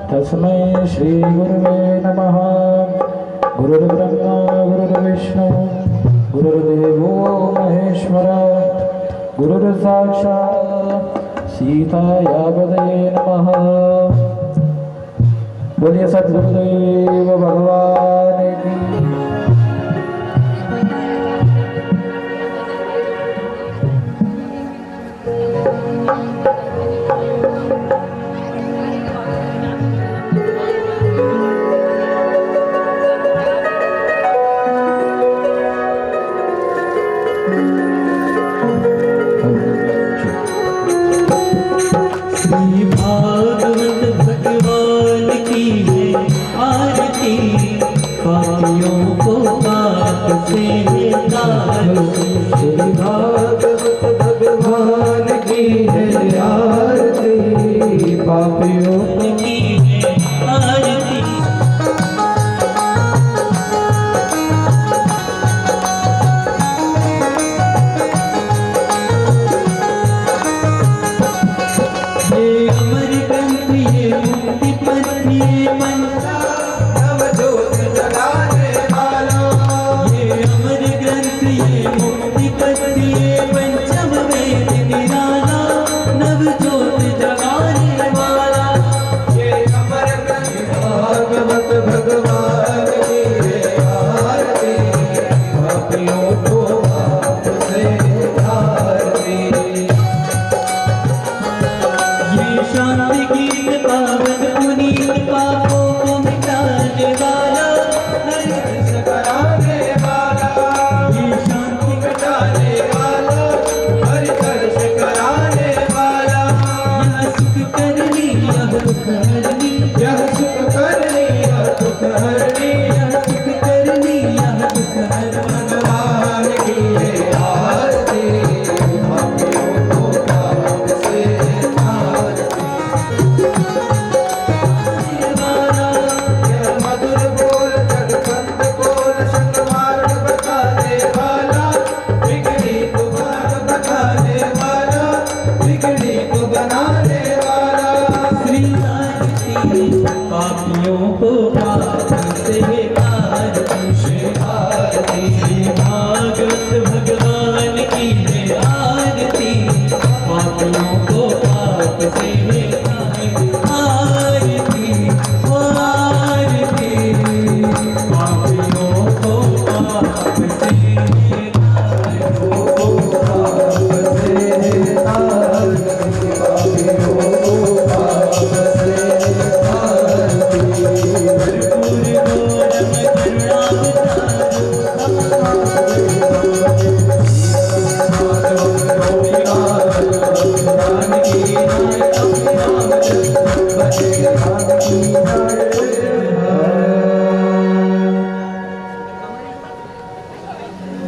तस्मै श्री गुरुवे नमः। गुरुर्ब्रह्मा गुरुर्विष्णु गुरुर्देवो महेश्वर गुरुर्साक्षात् सीतायापदये नमः। बोलिए सद्गुरुदेव भगवान की।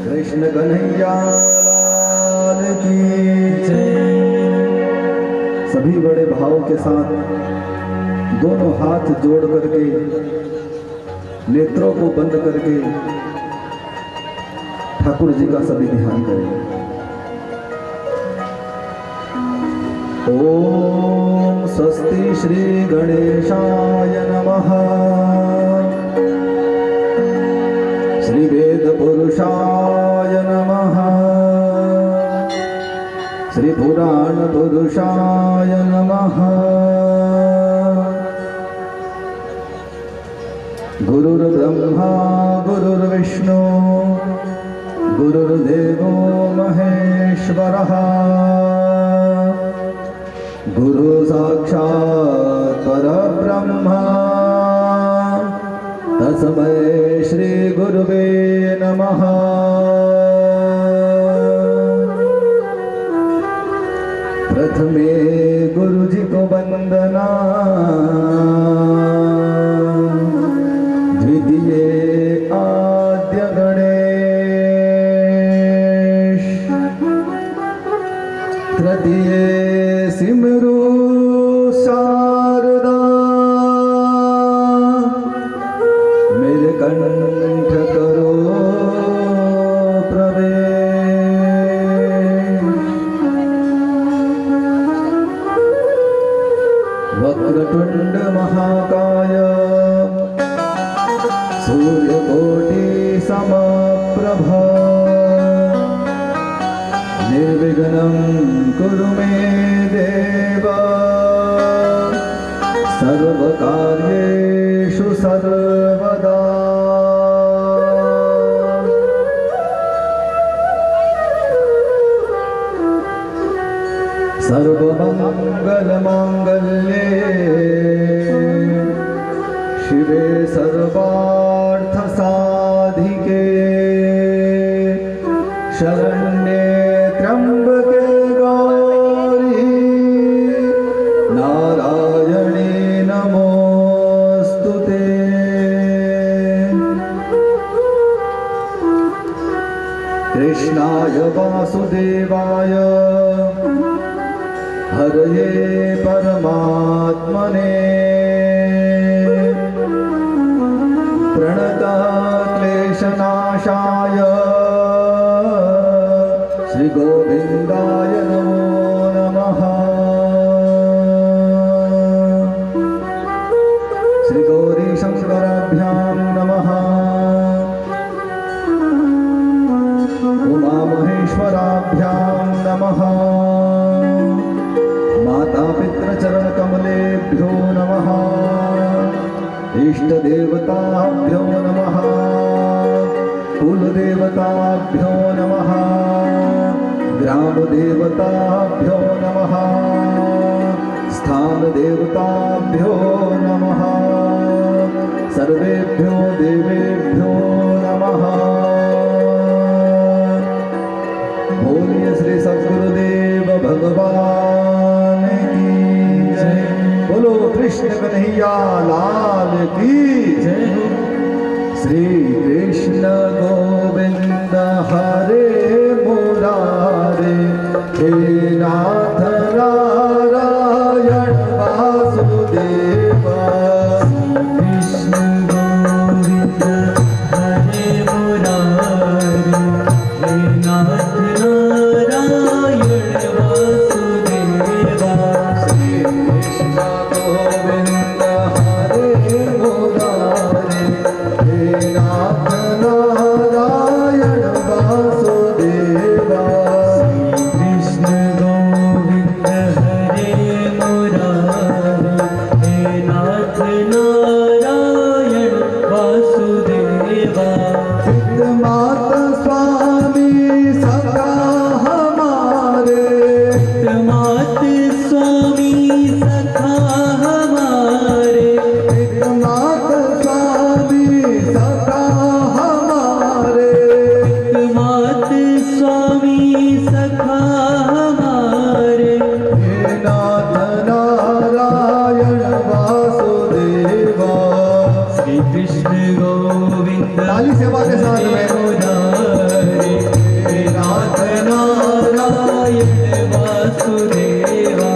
कृष्ण कन्हैया लाल की सभी बड़े भाव के साथ दोनों हाथ जोड़ करके नेत्रों को बंद करके ठाकुर जी का सभी ध्यान करें। ओम स्वस्ति श्री गणेशाय नमः। श्री वेद पुरुषाय नमः। श्री पुराण पुरुषाय नमः। गुरुर्ब्रह्मा गुरुर्विष्णु गुरुर्देवो महेश्वरः गुरु साक्षात् परब्रह्म तस्मै श्री गुरुवे नमः। प्रथमे गुरु जी को वंदना, द्वितीय आद्य गणेश, तृतीय सिमरु शारदा, मेरे कंठ करो प्रवेश। वक्रतुंड शरणं कुरु मे देव सर्वकार्येषु सर्वदा सर्वमङ्गलमाङ्गल्ये शिवे सर्वार्थसाधिके शरण्ये त्र्यम्बके गौरी नारायणे नमोऽस्तु ते। कृष्णाय वासुदेवाय हरये परमात्मने प्रणतक्लेशनाशाय श्रीगोविन्दाय नमो नमः। श्रीगौरीशङ्कराभ्यां नमः। उमामहेश्वराभ्यां नमः। मातापितृचरणकमलेभ्यो नमः। इष्टदेवताभ्यो नमः। कुलदेवताभ्यो नमः। ग्रामदेवताभ्यो नमः। स्थानदेवताभ्यो नमः। सर्वेभ्यो देवेभ्यो नमः। बोलिए श्री सद्गुरुदेव भगवान की जय। बोलो कृष्ण कन्हैया लाल की जय। श्री कृष्ण गोविंद हरे मुरारे हे नाथ नारायण वासुदेव। कृष्ण गोविंद हरे मुरारे हे नाथ नारायण वासुदेवा। श्री कृष्ण गोविंद हरे मुरारे हे नाथ नारायण वासुदेवा। कृष्ण गोविंद हरे मुरारे हे नाथ नारायण वासुदेवा। माता स्वामी सदा हमारे मात स्वामी सखा हमारे। माता स्वामी सदा हमारे मात स्वामी सखा हमारे। हे नाथ नारायण वासुदेवा। श्री कृष्ण गोविंद ताली सेवा के साथ में मुरारे हे नाथ नारायण वासुदेवा।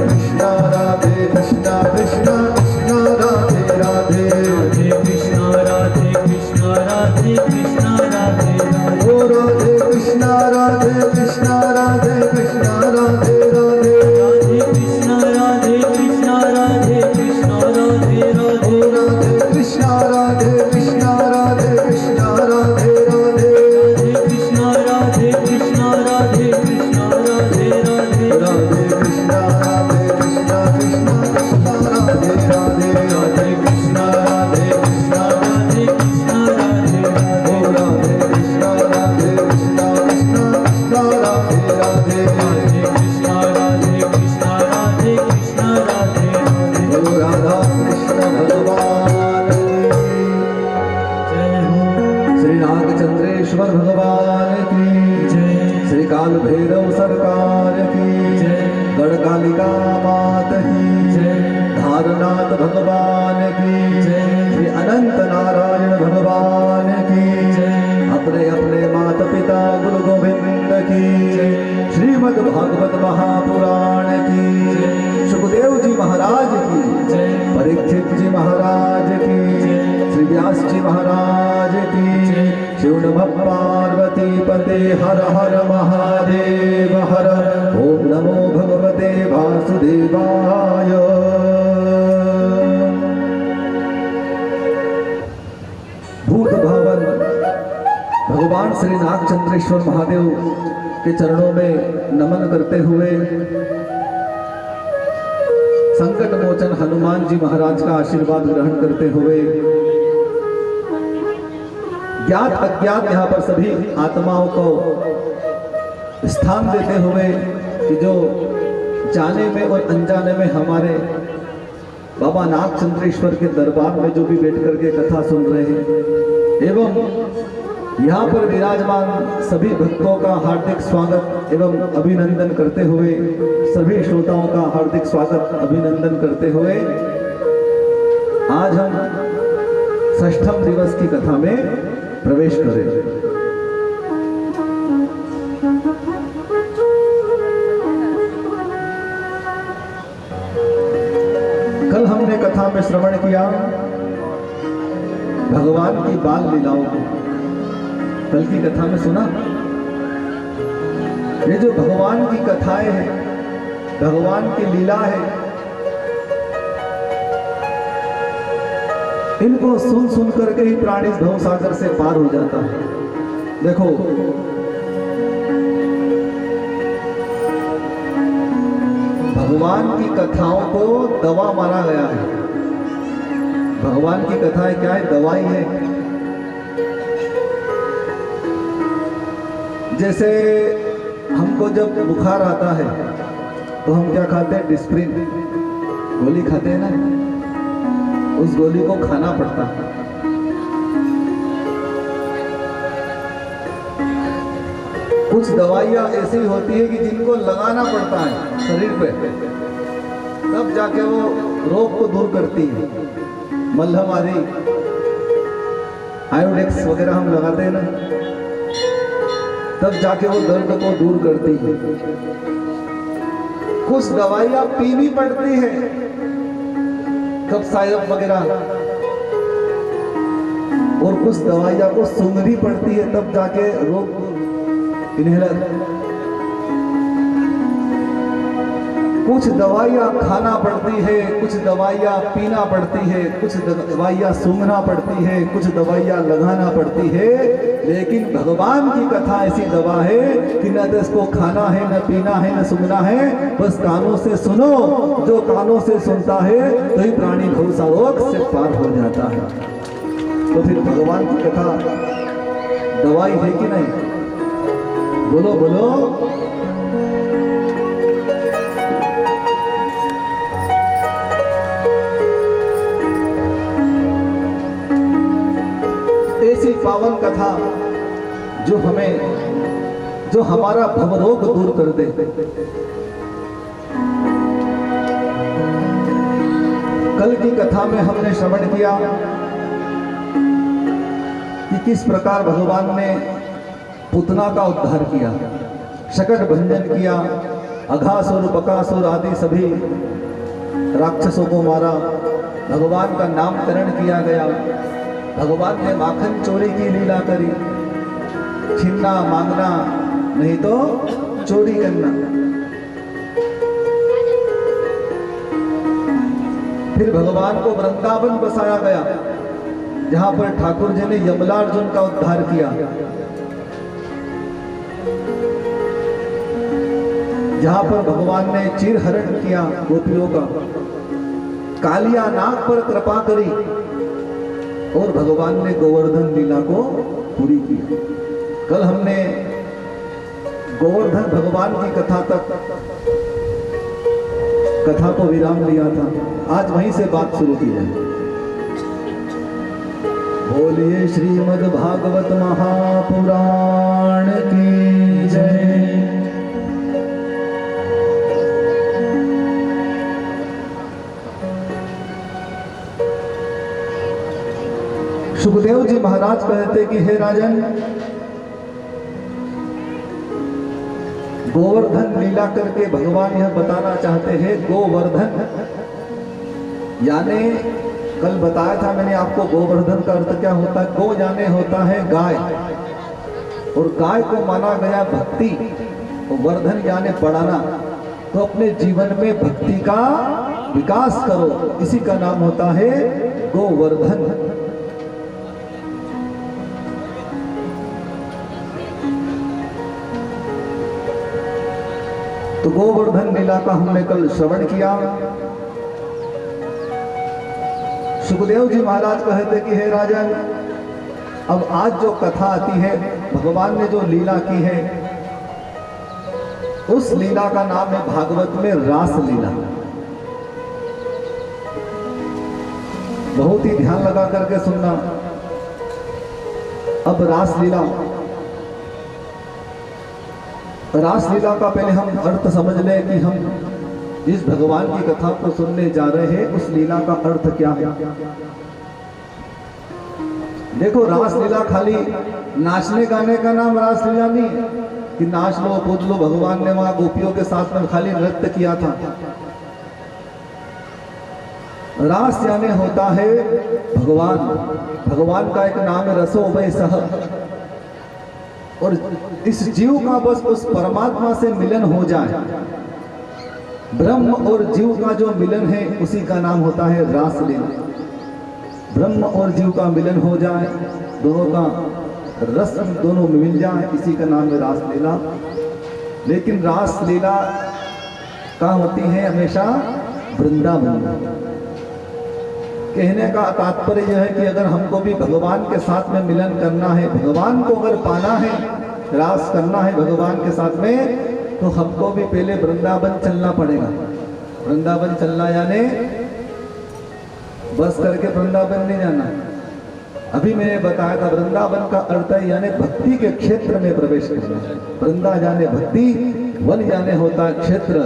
कृष्ण वासुदेवाय। भूत भावन भगवान श्री नागचंद्रेश्वर महादेव के चरणों में नमन करते हुए संकट मोचन हनुमान जी महाराज का आशीर्वाद ग्रहण करते हुए ज्ञात अज्ञात यहाँ पर सभी आत्माओं को स्थान देते हुए कि जो जाने में और अनजाने में हमारे बाबा नागचंद्रेश्वर के दरबार में जो भी बैठ करके कथा सुन रहे हैं एवं यहाँ पर विराजमान सभी भक्तों का हार्दिक स्वागत एवं अभिनंदन करते हुए सभी श्रोताओं का हार्दिक स्वागत अभिनंदन करते हुए आज हम षष्ठम दिवस की कथा में प्रवेश करें। कल हमने कथा में श्रवण किया भगवान की बाल लीलाओं को। कल की कथा में सुना ये जो भगवान की कथाएं हैं, भगवान की लीला है, इनको सुन सुन करके ही प्राणी भव सागर से पार हो जाता है। देखो भगवान की कथाओं को दवा माना गया है। भगवान की कथाएं क्या है? दवाई है। जैसे हमको जब बुखार आता है तो हम क्या खाते हैं? डिस्प्रिन गोली खाते हैं ना, उस गोली को खाना पड़ता है। कुछ दवाइयां ऐसी होती है कि जिनको लगाना पड़ता है शरीर पे, तब जाके वो रोग को दूर करती है। मलहम आदि आयोडेक्स वगैरह हम लगाते हैं ना, तब जाके वो दर्द को दूर करती है। कुछ दवाइयां पीनी पड़ती है, कब सायब वगैरह, और कुछ दवाइयां को सूंघनी पड़ती है, तब जाके रोग इन्हेलर। कुछ दवाइयां खाना पड़ती है, कुछ दवाइयां पीना पड़ती है, कुछ दवाइयां सूंघना पड़ती है, कुछ दवाइयां लगाना पड़ती है। लेकिन भगवान की कथा ऐसी दवा है कि न तो इसको खाना है, न पीना है, न सूंघना है, बस कानों से सुनो। जो कानों से सुनता है तो ही प्राणी भवसारोग से पार हो जाता है। तो फिर भगवान की कथा दवाई है कि नहीं? बोलो बोलो। ऐसी पावन कथा जो हमारा भवरोग दूर कर दे। कल की कथा में हमने श्रवण किया कि किस प्रकार भगवान ने पुतना का उद्धार किया, शकट भंजन किया, अघासुर बकासुर आदि सभी राक्षसों को मारा, भगवान का नामकरण किया गया। भगवान ने माखन चोरी की लीला करी, छीनना मांगना नहीं तो चोरी करना। फिर भगवान को वृंदावन बसाया गया, जहां पर ठाकुर जी ने यमलार्जुन का उद्धार किया, जहां पर भगवान ने चिरहरण किया गोपियों का, कालिया नाग पर कृपा करी और भगवान ने गोवर्धन लीला को पूरी की। कल हमने गोवर्धन भगवान की कथा तक कथा को विराम लिया था। आज वहीं से बात शुरू की जाए। बोलिए श्रीमद् भागवत महापुराण की जय। सुखदेव जी महाराज कहते कि हे राजन, गोवर्धन लीला करके भगवान यह बताना चाहते हैं। गोवर्धन यानी कल बताया था मैंने आपको, गोवर्धन का अर्थ क्या होता है? गो यानी होता है गाय, और गाय को माना गया भक्ति, और वर्धन यानी बढ़ाना। तो अपने जीवन में भक्ति का विकास करो। इसी का नाम होता है गोवर्धन। तो गोवर्धन लीला का हमने कल श्रवण किया। सुखदेव जी महाराज कहते कि हे राजन, अब आज जो कथा आती है, भगवान ने जो लीला की है, उस लीला का नाम है भागवत में रास लीला। बहुत ही ध्यान लगा करके सुनना। अब रास लीला का पहले हम अर्थ समझ लें कि हम जिस भगवान की कथा को सुनने जा रहे हैं उस लीला का अर्थ क्या है। देखो, रास लीला खाली नाचने गाने का नाम रास लीला नहीं कि नाच लो कूद लो। भगवान ने वहां गोपियों के साथ में खाली नृत्य किया था। रास यानी होता है भगवान का एक नाम है रसो वै सह। और इस जीव का बस उस परमात्मा से मिलन हो जाए, ब्रह्म और जीव का जो मिलन है उसी का नाम होता है रास लीला। ब्रह्म और जीव का मिलन हो जाए, दोनों का रस दोनों में मिल जाए, इसी का नाम है रास लीला। लेकिन रास लीला कहाँ होती है? हमेशा वृंदावन। कहने का तात्पर्य यह है कि अगर हमको भी भगवान के साथ में मिलन करना है, भगवान को अगर पाना है, रास करना है भगवान के साथ में, तो हमको भी पहले वृंदावन चलना पड़ेगा। वृंदावन चलना यानी बस करके वृंदावन नहीं जाना। अभी मैंने बताया था वृंदावन का अर्थ है यानी भक्ति के क्षेत्र में प्रवेश करना। वृंदा जाने भक्ति, वन जाने होता है क्षेत्र।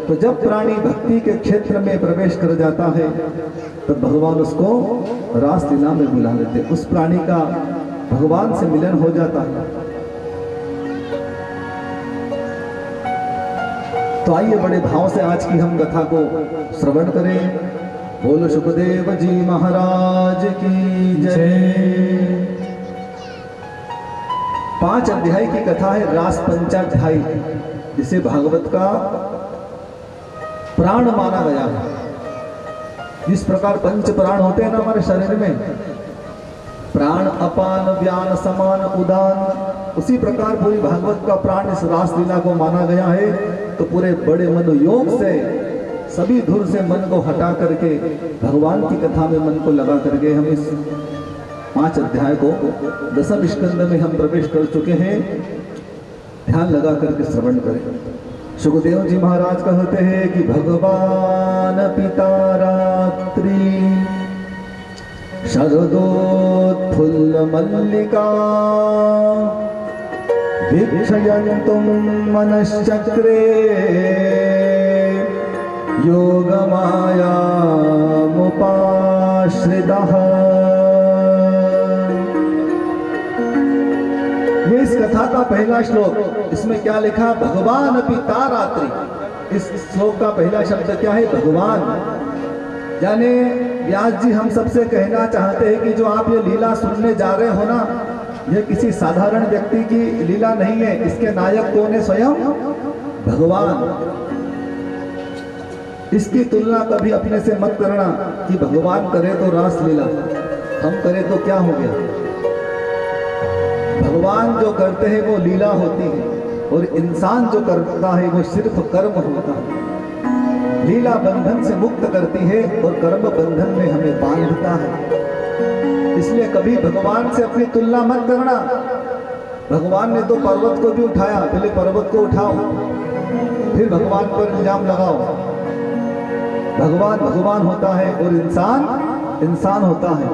तो जब प्राणी भक्ति के क्षेत्र में प्रवेश कर जाता है तब भगवान उसको रास लीला में बुला लेते, उस प्राणी का भगवान से मिलन हो जाता है। तो आइए बड़े भाव से आज की हम कथा को श्रवण करें। बोलो सुखदेव जी महाराज की जय। 5 अध्याय की कथा है रास पंचाध्यायी, जिसे भागवत का प्राण माना गया है। जिस प्रकार 5 प्राण होते हैं ना हमारे शरीर में, प्राण अपान व्यान समान उदान, उसी प्रकार पूरी भागवत का प्राण इस रास लीला को माना गया है। तो पूरे बड़े मनोयोग से सभी धुर से मन को हटा करके भगवान की कथा में मन को लगा करके हम इस 5 अध्याय को 10वें स्कंद में हम प्रवेश कर चुके हैं। ध्यान लगा करके श्रवण करें। सुखदेव जी महाराज कहते हैं कि भगवान पिता रात्रि शरदोत्फुल्ल मल्लिका वीक्षयन्तुं मनश्चक्रे योगमायामुपाश्रितः। ये इस कथा का पहला श्लोक। इसमें क्या लिखा? भगवान पिता रात्रि। इस श्लोक का पहला शब्द क्या है? भगवान। यानी व्यास जी हम सबसे कहना चाहते हैं कि जो आप ये लीला सुनने जा रहे हो ना, ये किसी साधारण व्यक्ति की लीला नहीं है। इसके नायक कौन है? स्वयं भगवान। इसकी तुलना कभी अपने से मत करना कि भगवान करे तो रास लीला, हम करें तो क्या हो गया। भगवान जो करते हैं वो लीला होती है, और इंसान जो करता है वो सिर्फ कर्म होता है। लीला बंधन से मुक्त करती है और कर्म बंधन में हमें बांधता है। इसलिए कभी भगवान से अपनी तुलना मत करना। भगवान ने तो पर्वत को भी उठाया, पहले पर्वत को उठाओ फिर भगवान पर इल्जाम लगाओ। भगवान भगवान होता है और इंसान इंसान होता है।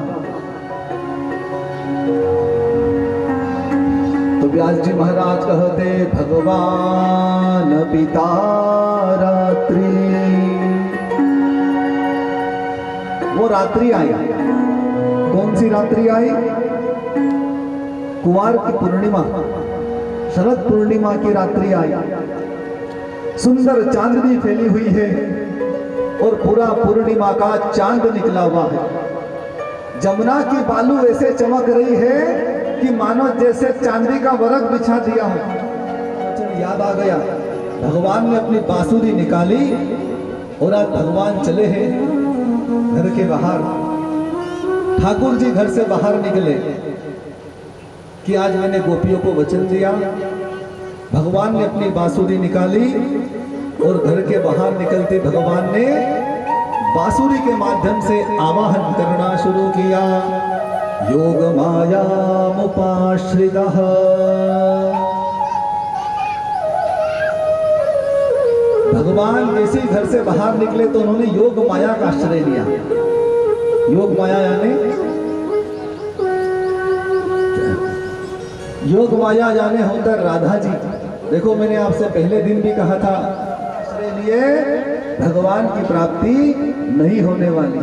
तो व्यास जी महाराज कहते भगवान पिता रात्रि। वो रात्रि आई। कौन सी रात्रि आई? कुंवार की पूर्णिमा, शरद पूर्णिमा की रात्रि आई। सुंदर चांदनी फैली हुई है और पूरा पूर्णिमा का चांद निकला हुआ है। जमुना की बालू ऐसे चमक रही है कि मानो जैसे चांदी का वर्क बिछा दिया हो। याद आ गया भगवान ने अपनी बांसुरी निकाली और आज भगवान चले हैं घर के बाहर। ठाकुर जी घर से बाहर निकले कि आज मैंने गोपियों को वचन दिया। भगवान ने अपनी बांसुरी निकाली और घर के बाहर निकलते भगवान ने बांसुरी के माध्यम से आवाहन करना शुरू किया। योग मायामुपाश्रितः भगवान जैसे घर से बाहर निकले तो उन्होंने योग माया का आश्रय लिया। योग माया यानी योग माया यानी होता राधा जी। देखो मैंने आपसे पहले दिन भी कहा था आश्रय लिए भगवान की प्राप्ति नहीं होने वाली।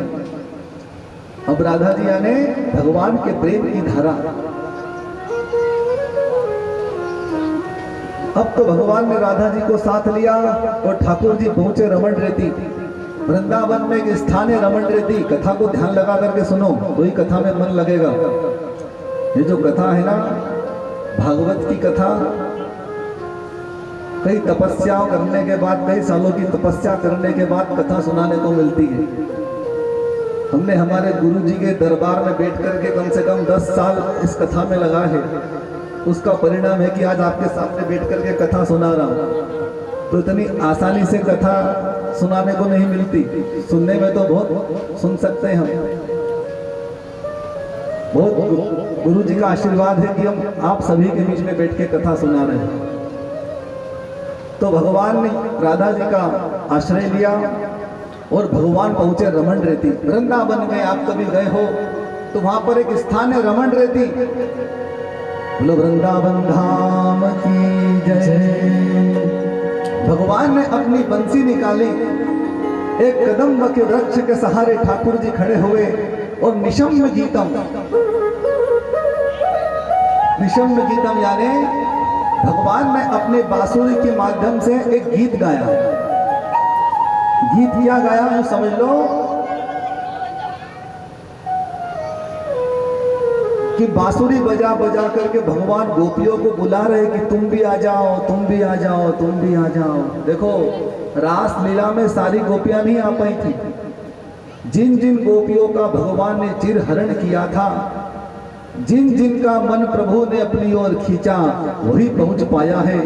अब राधा जी यानी भगवान के प्रेम की धारा। अब तो भगवान ने राधा जी को साथ लिया और ठाकुर जी पहुंचे रमण रेती। वृंदावन में एक स्थान है रमण रेती। कथा को ध्यान लगा करके सुनो, वही कथा में मन लगेगा। ये जो कथा है ना भागवत की कथा, कई तपस्या करने के बाद, कई सालों की तपस्या करने के बाद कथा सुनाने को मिलती है। हमने हमारे गुरु जी के दरबार में बैठ करके कम से कम 10 साल इस कथा में लगा है। उसका परिणाम है कि आज आपके सामने बैठ करके कथा सुना रहा हूँ। तो इतनी आसानी से कथा सुनाने को नहीं मिलती। सुनने में तो बहुत सुन सकते हैं हम। बहुत गुरु जी का आशीर्वाद है कि हम आप सभी के बीच में बैठ के कथा सुना रहे हैं। तो भगवान ने राधा जी का आश्रय लिया और भगवान पहुंचे रमण रेती। वृंदावन में आप कभी गए हो तो वहां पर एक स्थान है रमण रेती। बोलो वृंदावन धाम की जय। भगवान ने अपनी बंसी निकाली। एक कदम के वृक्ष के सहारे ठाकुर जी खड़े हुए और निशम्य गीतम, निशम्य गीतम यानी भगवान ने अपने बांसुरी के माध्यम से एक गीत गाया। गीत क्या गाया है समझ लो कि बांसुरी बजा बजा करके भगवान गोपियों को बुला रहे कि तुम भी आ जाओ, तुम भी आ जाओ, तुम भी आ जाओ। देखो रास लीला में सारी गोपियां नहीं आ पाई थी। जिन जिन गोपियों का भगवान ने चिर हरण किया था, जिन जिन का मन प्रभु ने अपनी ओर खींचा, वही पहुंच पाया है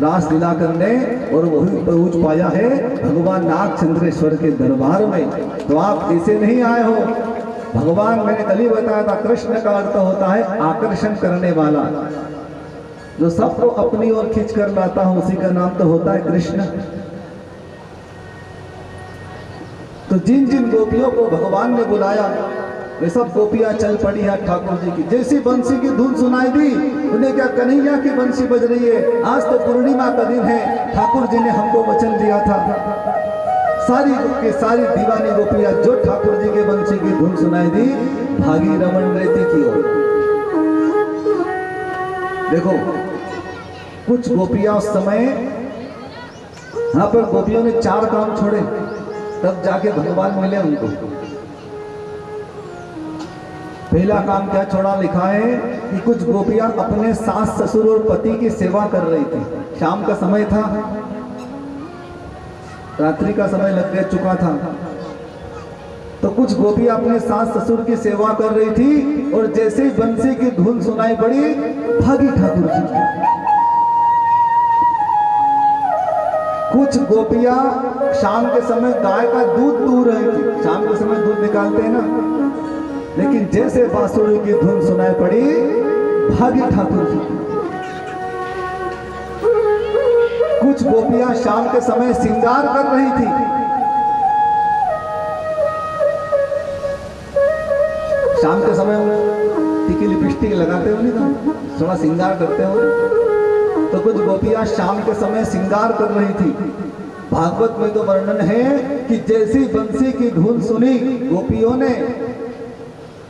रास लीला करने और वही पहुंच पाया है भगवान नागचंद्रेश्वर के दरबार में। तो आप ऐसे नहीं आए हो। भगवान मैंने कल ही बताया था कृष्ण का अर्थ होता है आकर्षण करने वाला। जो सबको अपनी ओर खींच कर लाता है उसी का नाम तो होता है कृष्ण। तो जिन जिन गोपियों को भगवान ने बुलाया वे सब गोपियां चल पड़ी है ठाकुर जी की। जैसी बंसी की धुन सुनाई दी उन्हें क्या कन्हैया की बंसी बज रही है। आज तो पूर्णिमा का दिन है। ठाकुर जी ने हमको वचन दिया था सारी के सारी दीवानी गोपियां जो ठाकुर जी के बंसी की धुन सुनाई दी भागी रमण रेती की ओर। देखो कुछ गोपियां उस समय यहां पर गोपियों ने 4 काम छोड़े तब जाके भगवान मिले उनको। पहला काम क्या छोड़ा लिखा है कि कुछ गोपियां अपने सास ससुर और पति की सेवा कर रही थी। शाम का समय था, रात्रि का समय लग चुका था। तो कुछ गोपियां अपने सास ससुर की सेवा कर रही थी और जैसे ही बंसी की धुन सुनाई पड़ी भागी ठाकुर जी की। कुछ गोपियां शाम के समय गाय का दूध दूह रही थी। शाम के समय दूध निकालते हैं ना, लेकिन जैसे बांसुरी की धुन सुनाई पड़ी भागी ठाकुर जी। कुछ गोपियां शाम के समय श्रृंगार कर रही थी। शाम के समय टिकी लिपस्टिक लगाते हो नहीं तो थोड़ा श्रृंगार करते हो। तो कुछ गोपियां शाम के समय श्रृंगार कर रही थी। भागवत में तो वर्णन है कि जैसी बंसी की धुन सुनी गोपियों ने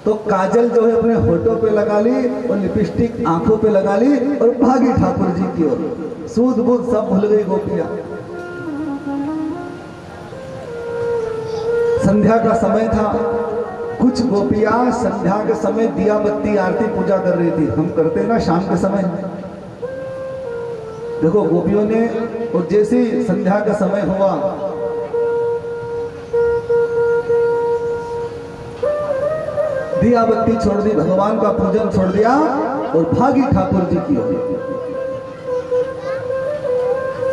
तो काजल जो है अपने होठों पे लगा ली और लिपस्टिक आंखों पे लगा ली और भागी ठाकुर जी की ओर। सूद बूद सब भूल गई गोपियां। संध्या का समय था। कुछ गोपियां संध्या के समय दिया बत्ती आरती पूजा कर रही थी। हम करते हैं ना शाम के समय। देखो गोपियों ने, और जैसे ही संध्या का समय हुआ, दिया बत्ती छोड़ दी, भगवान का पूजन छोड़ दिया और भागी ठाकुर जी की ओर।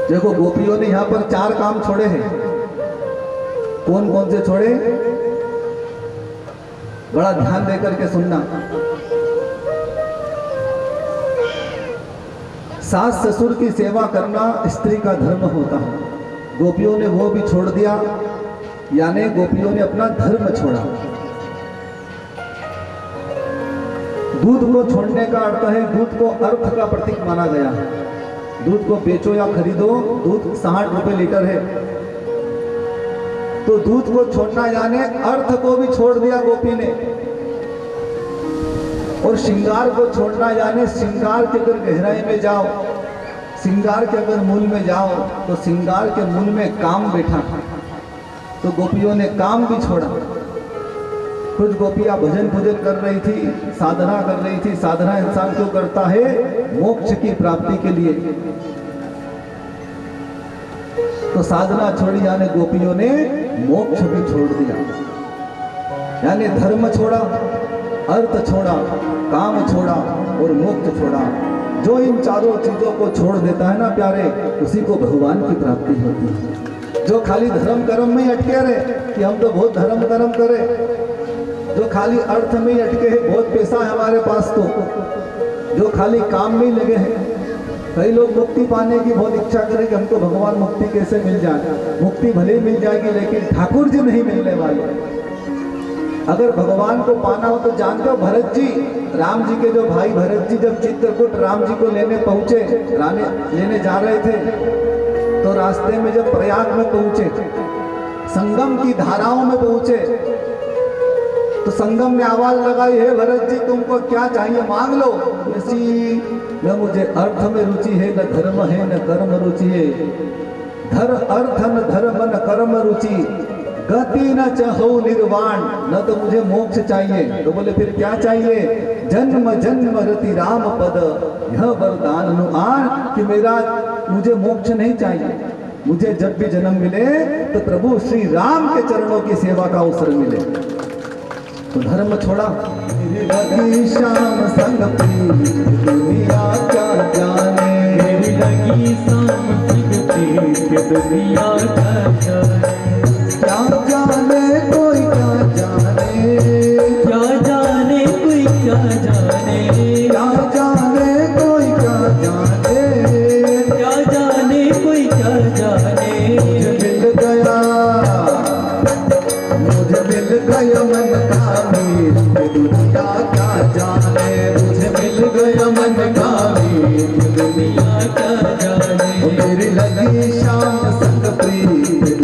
देखो गोपियों ने यहाँ पर 4 काम छोड़े हैं। कौन कौन से छोड़े? बड़ा ध्यान देकर के सुनना। सास ससुर की सेवा करना स्त्री का धर्म होता है। गोपियों ने वो भी छोड़ दिया, यानी गोपियों ने अपना धर्म छोड़ा। दूध को छोड़ने का अर्थ है, दूध को अर्थ का प्रतीक माना गया है। दूध को बेचो या खरीदो, दूध 60 रुपए लीटर है, तो दूध को छोड़ना यानी अर्थ को भी छोड़ दिया गोपी ने। और श्रृंगार को छोड़ना यानी श्रृंगार के अगर गहराई में जाओ, श्रृंगार के अगर मूल में जाओ, तो श्रृंगार के मूल में काम बैठा, तो गोपियों ने काम भी छोड़ा। कुछ गोपियां भजन पूजन कर रही थी, साधना कर रही थी। साधना इंसान क्यों करता है? मोक्ष की प्राप्ति के लिए। तो साधना छोड़ी, यानी गोपियों ने मोक्ष भी छोड़ दिया, यानी धर्म छोड़ा, अर्थ छोड़ा, काम छोड़ा और मोक्ष छोड़ा। जो इन चारों चीजों को छोड़ देता है ना प्यारे, उसी को भगवान की प्राप्ति होती है। जो खाली धर्म कर्म में ही अटके रहे कि हम तो बहुत धर्म कर्म करें, जो खाली अर्थ में ही अटके हैं, बहुत पैसा है हमारे पास, तो जो खाली काम में ही लगे हैं। कई लोग मुक्ति पाने की बहुत इच्छा करें कि हमको भगवान मुक्ति कैसे मिल जाए। मुक्ति भले ही मिल जाएगी, लेकिन ठाकुर जी नहीं मिलने वाले। अगर भगवान को पाना हो तो जानते हो, भरत जी, राम जी के जो भाई भरत जी जब चित्रकूट राम जी को लेने पहुंचे, लेने जा रहे थे, तो रास्ते में जब प्रयाग में पहुंचे, संगम की धाराओं में पहुंचे, तो संगम ने आवाज लगाई, है भरत जी तुमको क्या चाहिए मांग लो। इसी न मुझे अर्थ में रुचि है, न धर्म है, न कर्म रुचि है। धर अर्थ न धर्म न कर्म रुचि, गति न चाहो निर्वाण। न तो मुझे मोक्ष चाहिए, तो बोले फिर क्या चाहिए? जन्म जन्म रति राम पद, यह वरदान नु आन, कि मेरा मुझे मोक्ष नहीं चाहिए, मुझे जब भी जन्म मिले तो प्रभु श्री राम के चरणों की सेवा का अवसर मिले। तो धर्म छोड़ा। लगी शाम संग प्रीत दुनिया क्या जाने, मेरी लगी शाम संग प्रीत दुनिया क्या जाने। क्या जाने कोई क्या जाने, क्या जाने कोई क्या जाने, क्या जाने कोई क्या जाने, क्या जाने कोई क्या जाने। मुझे मिल गया मन का मीत, दुनिया क्या जाने। मुझे मिल गया मन का मीत, दुनिया क्या जाने। मेरी लगी शाम संग प्रीत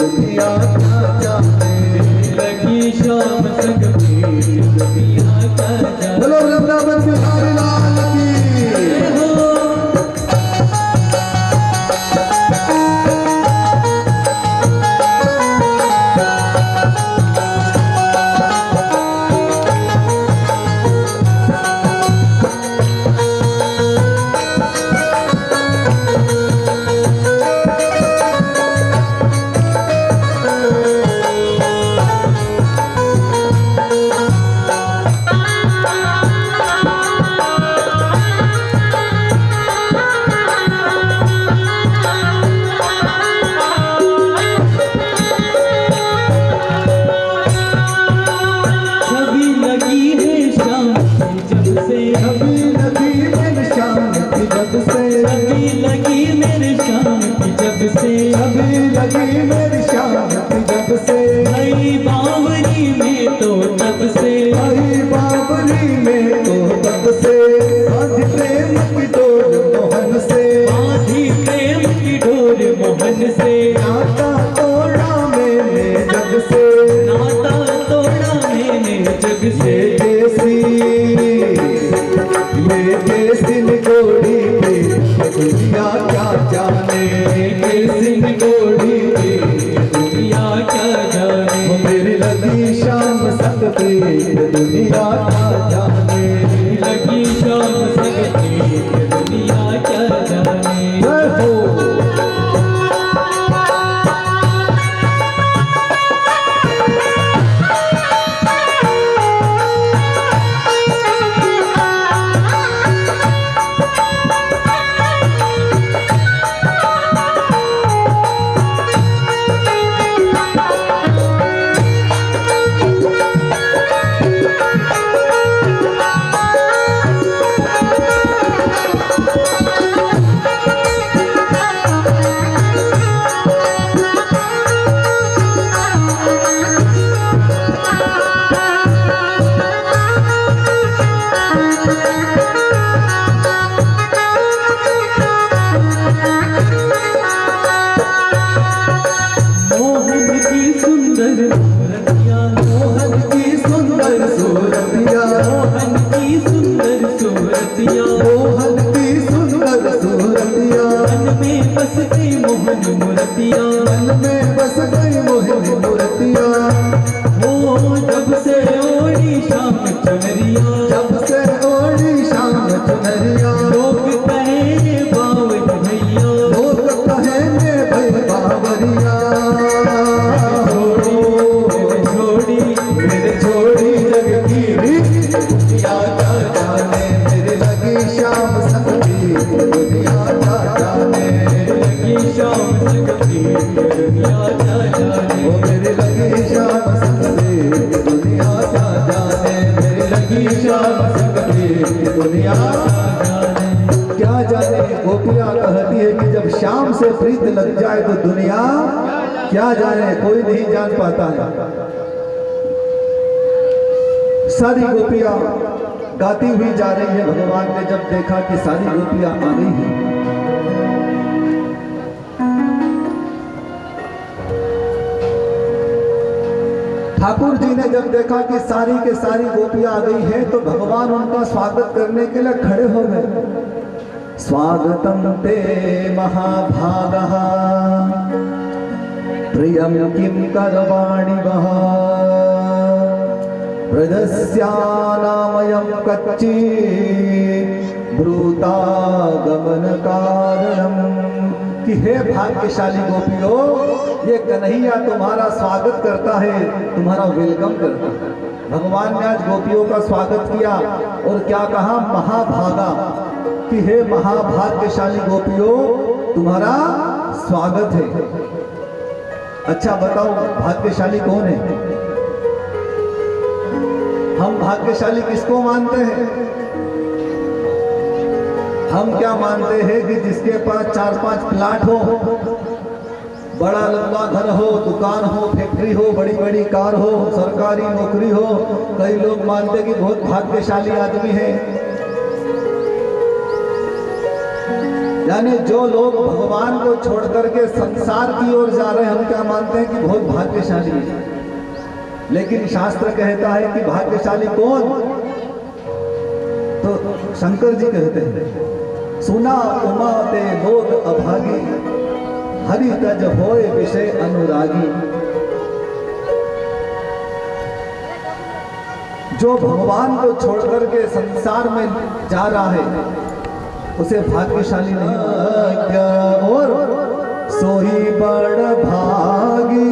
की सुंदर सूरतिया, मोहन की सुंदर सूरतिया, मोहन की सुंदर सूरतिया, मोहन की सुंदर सूरतिया, मन में बस गई मोहन मूर्तिया, मन में बस गई मोहन मूर्तिया। हो जब से ओढ़ी शाम चुनरिया, जब से ओढ़ी शाम चुनरिया, लोग कहे बावल भैया, लोग कहेंगे भाई बावरिया। मेरे छोड़ी जग की रीत, दुनिया क्या जाने मेरे लगी शाम संगती, दुनिया क्या जाने लगी शाम जगती दुनिया क्या जाने, वो मेरे लगी शाम संगती, दुनिया क्या जाने मेरे लगी शाम संगती, दुनिया क्या जाने। गोपियाँ कहती है कि जब शाम से प्रीत लग जाए तो दुनिया क्या जाने, कोई नहीं जान पाता है। सारी गोपियाँ गाती हुई जा रही है। भगवान ने जब देखा कि सारी गोपियाँ आ गई हैं, ठाकुर जी ने जब देखा कि सारी के सारी गोपियाँ आ गई हैं, तो भगवान उनका स्वागत करने के लिए खड़े हो गए। स्वागतम ते महाभागः प्रियम किम करवाणि वः ब्रजस्यानामयं कच्ची ब्रूतागमन कारणम। कि हे भाग्यशाली गोपियों, ये कन्हैया तुम्हारा स्वागत करता है, तुम्हारा वेलकम करता है। भगवान ने आज गोपियों का स्वागत किया और क्या कहा, महाभागा, कि हे महाभाग्यशाली गोपियों, तुम्हारा स्वागत है। अच्छा बताओ भाग्यशाली कौन है? हम भाग्यशाली किसको मानते हैं? हम क्या मानते हैं कि जिसके पास 4-5 प्लाट हो, बड़ा लंबा घर हो, दुकान हो, फैक्ट्री हो, बड़ी बड़ी कार हो, सरकारी नौकरी हो। कई लोग मानते कि बहुत भाग्यशाली आदमी है। यानी जो लोग भगवान को छोड़ करके संसार की ओर जा रहे हैं, हम क्या मानते हैं कि बहुत भाग्यशाली है। लेकिन शास्त्र कहता है कि भाग्यशाली कौन? तो शंकर जी कहते हैं, सुना उमा ते लोग अभागी, हरि तज होए विषय अनुरागी। जो भगवान को छोड़ करके संसार में जा रहा है, उसे भाग्यशाली नहीं। क्या और सोही बड़ भागी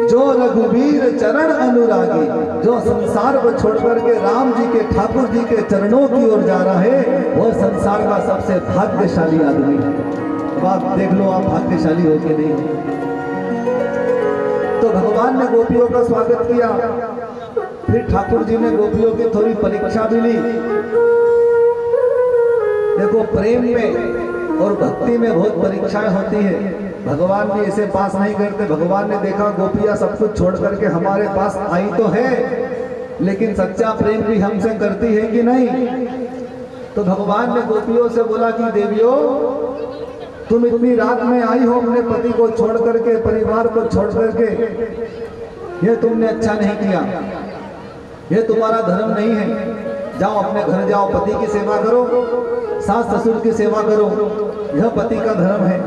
जो रघुवीर चरण अनुरागी। जो संसार को छोड़ करके राम जी के, ठाकुर जी के चरणों की ओर जा रहा है, वो संसार का सबसे भाग्यशाली आदमी है। अब आप देख लो, आप भाग्यशाली हो कि नहीं। तो भगवान ने गोपियों का स्वागत किया। फिर ठाकुर जी ने गोपियों की थोड़ी परीक्षा भी ली। देखो, प्रेम में और भक्ति में बहुत परीक्षाएं होती है। भगवान भी इसे पास नहीं करते। भगवान ने देखा गोपियां सब कुछ छोड़ करके हमारे पास आई तो है, लेकिन सच्चा प्रेम भी हमसे करती है कि नहीं। तो भगवान ने गोपियों से बोला कि देवियों, तुम इतनी रात में आई हो अपने पति को छोड़ करके, परिवार को छोड़ करके, ये तुमने अच्छा नहीं किया, ये तुम्हारा धर्म नहीं है। जाओ अपने घर जाओ, पति की सेवा करो, सास ससुर की सेवा करो, यह पति का धर्म है,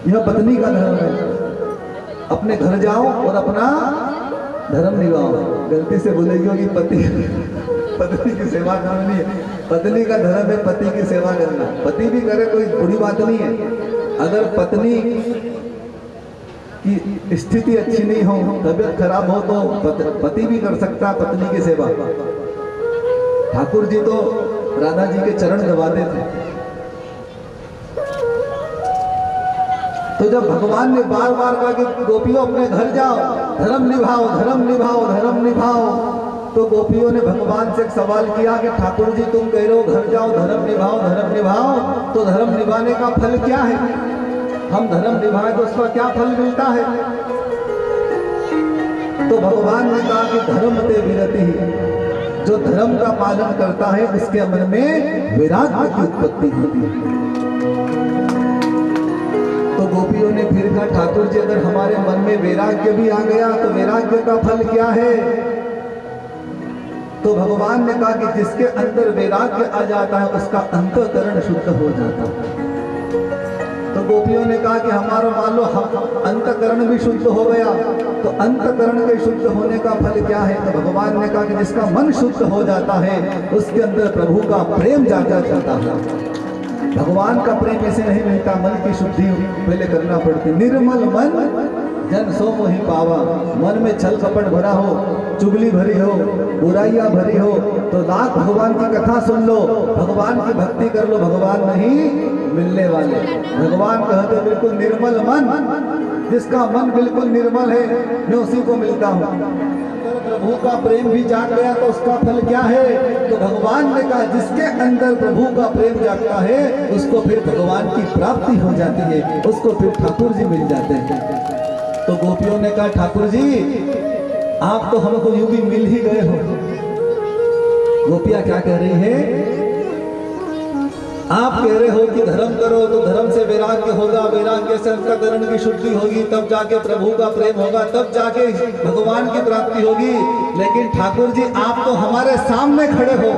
यह पत्नी का धर्म है। अपने घर जाओ और अपना धर्म निभाओ। गलती से बोलेगी कि पत्नी की सेवा करनी है। पत्नी का धर्म है पति की सेवा करना। पति भी करे, कोई बुरी बात नहीं है। अगर पत्नी की स्थिति अच्छी नहीं हो, तबीयत खराब हो, तो पति भी कर सकता पत्नी की सेवा। ठाकुर जी तो राधा जी के चरण दबाते थे। तो जब भगवान ने बार बार कहा कि गोपियों अपने घर जाओ, धर्म निभाओ, धर्म निभाओ, धर्म निभाओ, तो गोपियों ने भगवान से एक सवाल किया कि ठाकुर जी तुम कह रहे हो घर जाओ, धर्म निभाओ, धर्म निभाओ, तो धर्म निभाने का फल क्या है? हम धर्म निभाए तो उसका क्या फल मिलता है? तो भगवान ने कहा कि धर्म ते विरति, जो धर्म का पालन करता है उसके मन में वैराग्य की उत्पत्ति होती है। तो गोपी गोपियों ने फिर कहा ठाकुर जी अगर हमारे मन में वैराग्य भी आ गया तो वैराग्य का फल क्या है? तो भगवान ने कहा कि जिसके अंदर वैराग्य आ जाता है उसका अंतःकरण शुद्ध हो जाता है। तो गोपियों ने कहा कि हमारा मान लो अंतःकरण भी शुद्ध हो गया, तो अंतःकरण के शुद्ध होने का फल क्या है? तो भगवान ने कहा कि जिसका मन शुद्ध हो जाता है उसके अंदर प्रभु का प्रेम जागा जाता है। भगवान का प्रेम ऐसे नहीं मिलता, मन की शुद्धि पहले करना पड़ती। निर्मल मन जन सो मोहि पावा। मन में छल कपट भरा हो, चुगली भरी हो, बुराइयां भरी हो तो लाख भगवान की कथा सुन लो, भगवान की भक्ति कर लो, भगवान नहीं मिलने वाले। भगवान कहते बिल्कुल निर्मल मन, जिसका मन बिल्कुल निर्मल है मैं उसी को मिलता हूँ। प्रभु का प्रेम भी जाग गया तो उसका फल क्या है? तो भगवान ने कहा जिसके अंदर प्रभु का प्रेम जागता है उसको फिर भगवान की प्राप्ति हो जाती है, उसको फिर ठाकुर जी मिल जाते हैं। तो गोपियों ने कहा ठाकुर जी आप तो हमको यूं भी मिल ही गए हो। गोपियां क्या कह रही है? आप कह रहे हो कि धर्म करो तो धर्म से वैराग्य होगा, वैराग्य से अंतःकरण की शुद्धि होगी, तब जाके प्रभु का प्रेम होगा, तब जाके भगवान की प्राप्ति होगी। लेकिन ठाकुर जी आप तो हमारे सामने खड़े हो,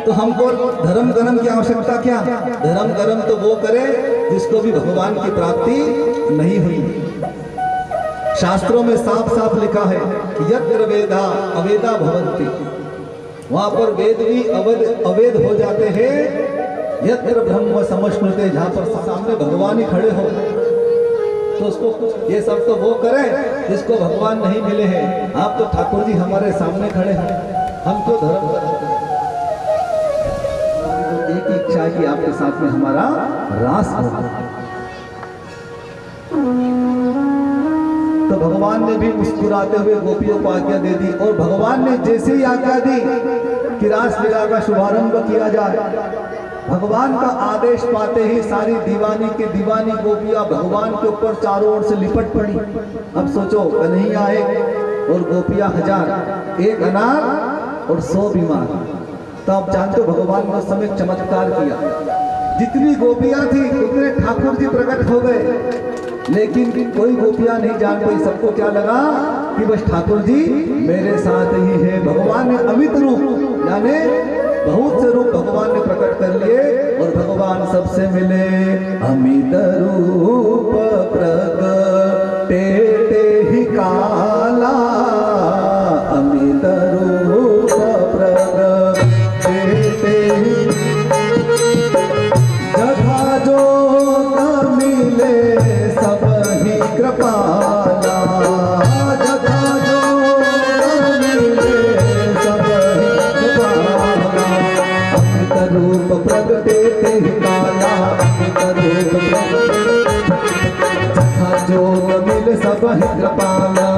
तो हमको धर्म कर्म की आवश्यकता क्या? धर्म कर्म तो वो करे जिसको भी भगवान की प्राप्ति नहीं हुई। शास्त्रों में साफ साफ लिखा है यत्र वेदा अवेदा भवन्ति, वहां पर वेद भी अवैध हो जाते हैं। यत्र ब्रह्म समश्नुते, जहां पर सामने भगवान ही खड़े हो तो उसको ये सब तो वो करे जिसको भगवान नहीं मिले हैं। आप तो ठाकुर जी हमारे सामने खड़े हैं, हम तो धर्म करते। एक ही इच्छा है कि आपके साथ में हमारा रास हो। तो भगवान ने भी मुस्कुराते हुए गोपियों को आज्ञा दे दी, और भगवान ने जैसे ही आज्ञा दी कि रास लीला का शुभारंभ किया जाए, भगवान का आदेश पाते ही सारी दीवानी के दीवानी गोपियां भगवान के ऊपर चारों ओर से लिपट पड़ी। अब सोचो कन्हैया एक और गोपियां हजार, एक अनार और 100 बीमार। तो आप जानते हो भगवान ने उस समय चमत्कार किया, जितनी गोपियां थी उतने ठाकुर जी प्रकट हो गए, लेकिन कोई गोपियां नहीं जान पाई। सबको क्या लगा कि बस ठाकुर जी मेरे साथ ही है। भगवान ने अमित रूप यानी बहुत से रूप भगवान ने प्रकट कर लिए और भगवान सबसे मिले। अमित रूप प्रगटे ही काला, अमित रूप प्रगटे ही जथा जो मिले सब ही कृपाला, जथा जो मिले सब ही कृपाला। अमित रूप प्रगटे ही काला, अमित रूप जथा जो मिले सब ही कृपाला,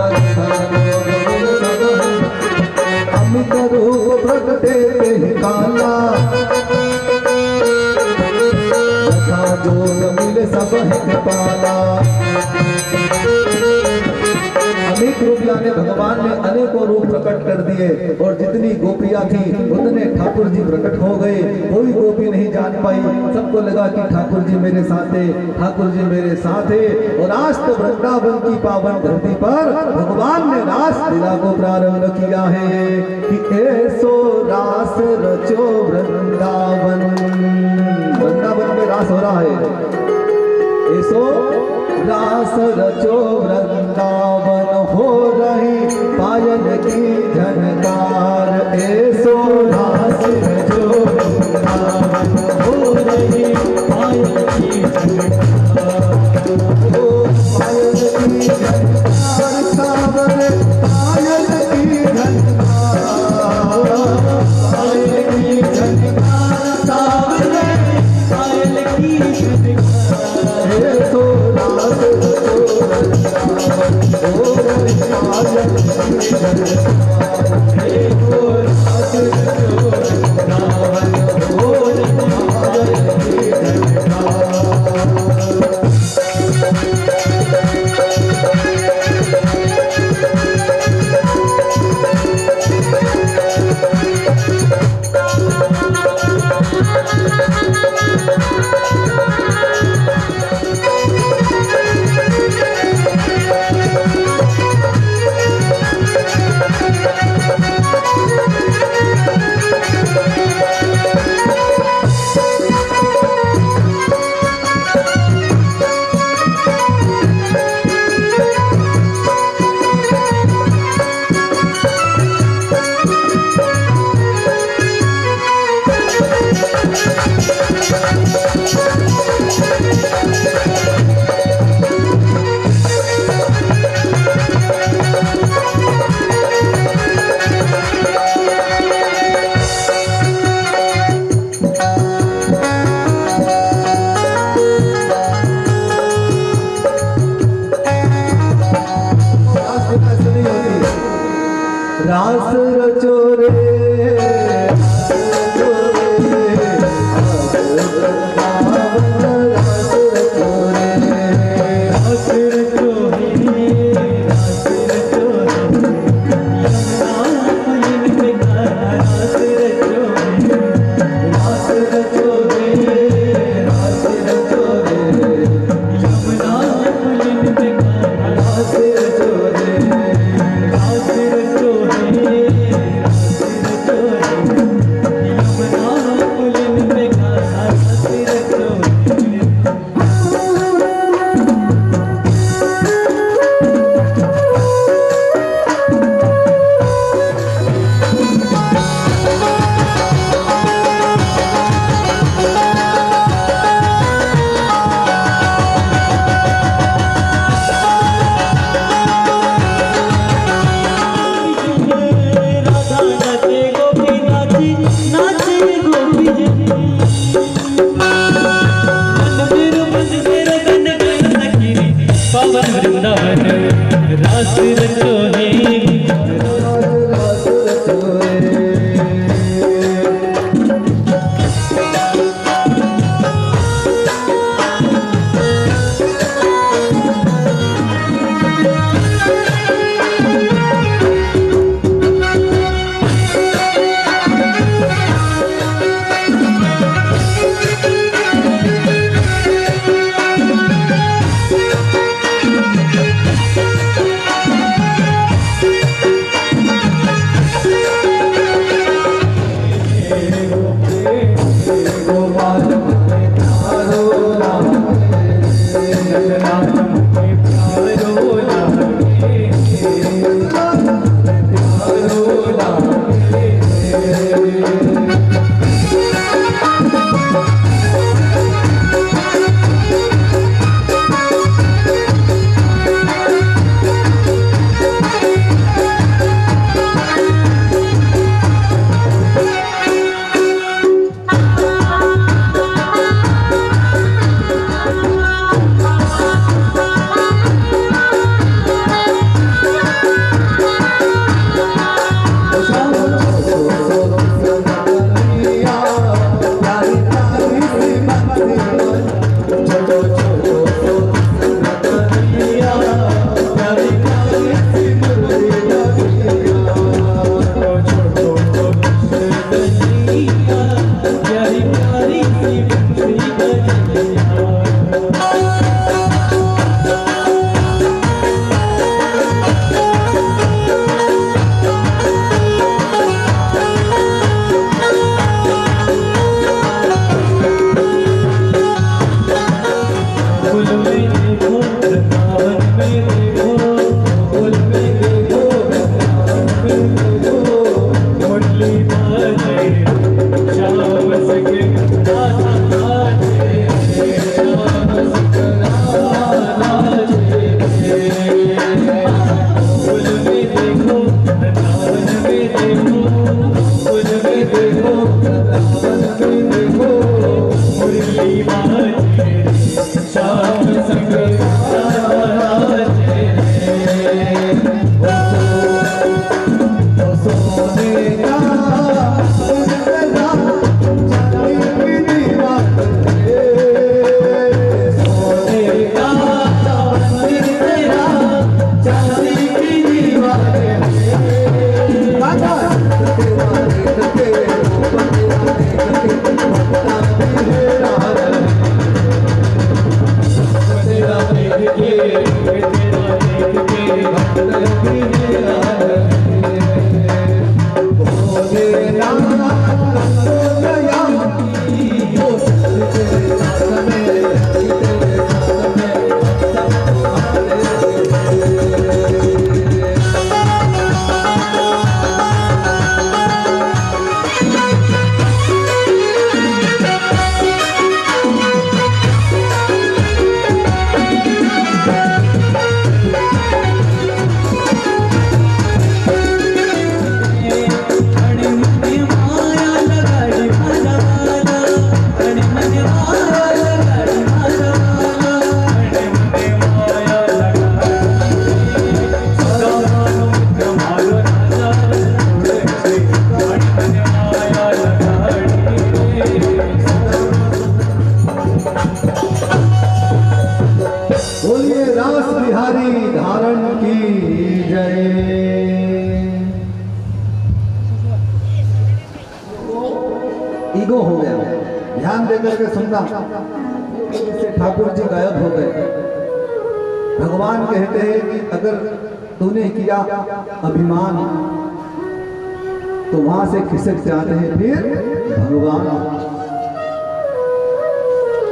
अमित रूप प्रगटे ही काला, जो मिले सब है कृपाला। अनेक रूप यानी भगवान ने अनेकों रूप प्रकट कर दिए, और जितनी गोपियां थी उतने ठाकुर जी प्रकट हो गए। कोई गोपी नहीं जान पाई, सबको लगा कि ठाकुर जी मेरे साथ है, ठाकुर जी मेरे साथ है। और आज तो वृंदावन की पावन धरती पर भगवान ने रास लीला को प्रारंभ किया है कि ऐसो रास रचो वृंदावन। वृंदावन में रास हो रहा है, ऐसो रास रचो वृंदावन, हो रही पायल की झनकार। ऐसो रास रचो वृंदावन, हो रही पायल की झनकार, हो पायल की झनकार, सावर पायल की झनकार, पायल की झनकार, सावर पायल की झनकार। ऐसो रास रचो वृंदावन, हो रही पायल की झनकार। रास रचो रे रास रचो रे रास रचो रे रास रचो रे रास रचो यमुना पुलिन पे रास रचो रे रास रचो रे रास रचो रे यमुना पुलिन पे रास रचो रे पवन वृंदावन रास रचो है रास रचो रे हरि धारण की जय। ईगो हो गया, ध्यान देकर के सुनना। से ठाकुर जी गायब हो गए। भगवान कहते हैं कि अगर तूने किया अभिमान तो वहां से खिसक जाते हैं फिर भगवान।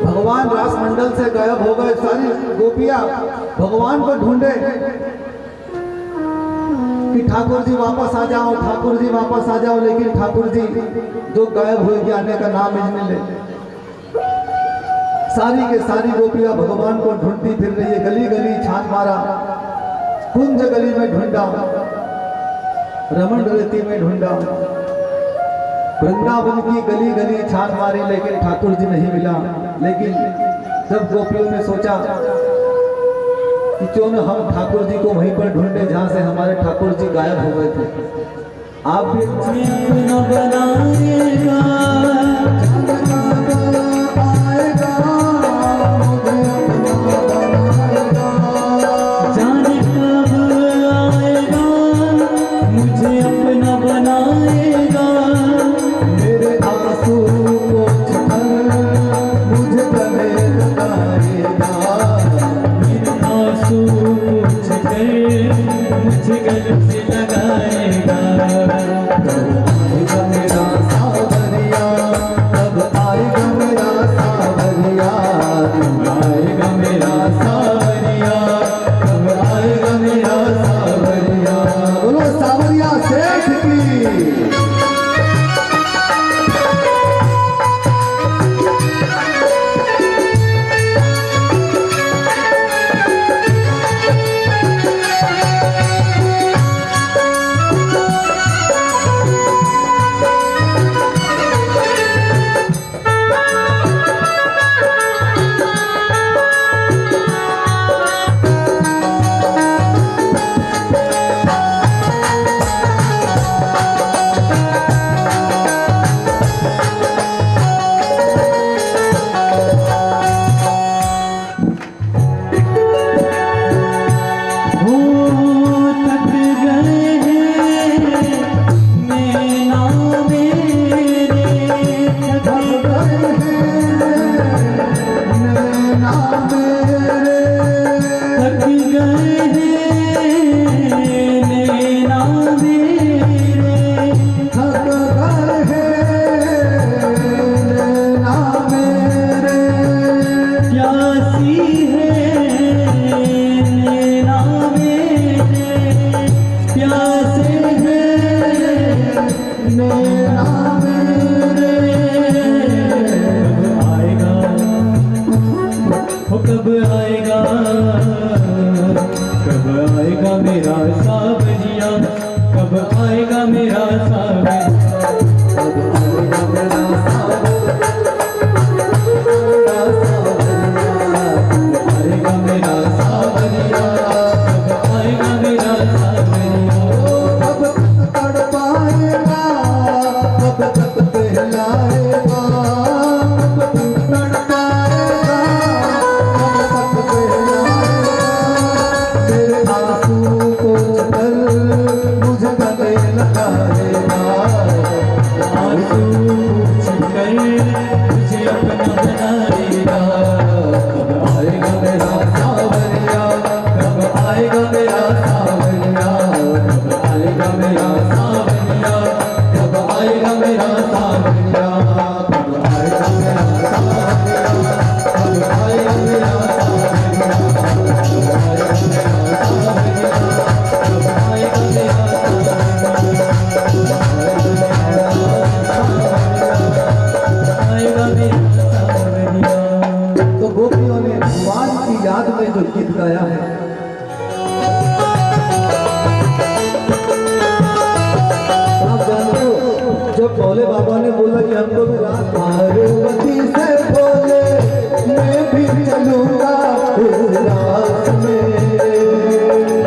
भगवान रासमंडल से गायब हो गए। सारी गोपियां भगवान को ढूंढे कि ठाकुर जी वापस आ जाओ, ठाकुर जी वापस आ जाओ, लेकिन ठाकुर जी जो गायब हुए कि आने का नाम ही नहीं ले। सारी के सारी गोपियां भगवान को ढूंढती फिर रही है। गली गली छान मारा, कुंज गली में ढूंढा, रमण रेती में ढूंढा, वृंदावन की गली गली छान मारी, लेकिन ठाकुर जी नहीं मिला। लेकिन जब गोपियों ने सोचा कि क्यों न हम ठाकुर जी को वहीं पर ढूंढे जहां से हमारे ठाकुर जी गायब हो गए थे। आप भी न बनाएगा जाने कब आएगा, मुझे अपना बनाएगा। मेरे आंसू को छुकर मुझे गले लगाएगा। मेरे आंसू पूछ गए, मुझे गले से लगाएगा। आएगा मेरा सावरिया, कब आएगा मेरा सावरिया, आएगा मेरा सावरिया, कब आएगा मेरा सावरिया। बोलो सावरिया सेठ की। भोले बाबा ने बोला कि हमको भी रात पार्वती से बोले मैं भी चलूंगा उस रात में,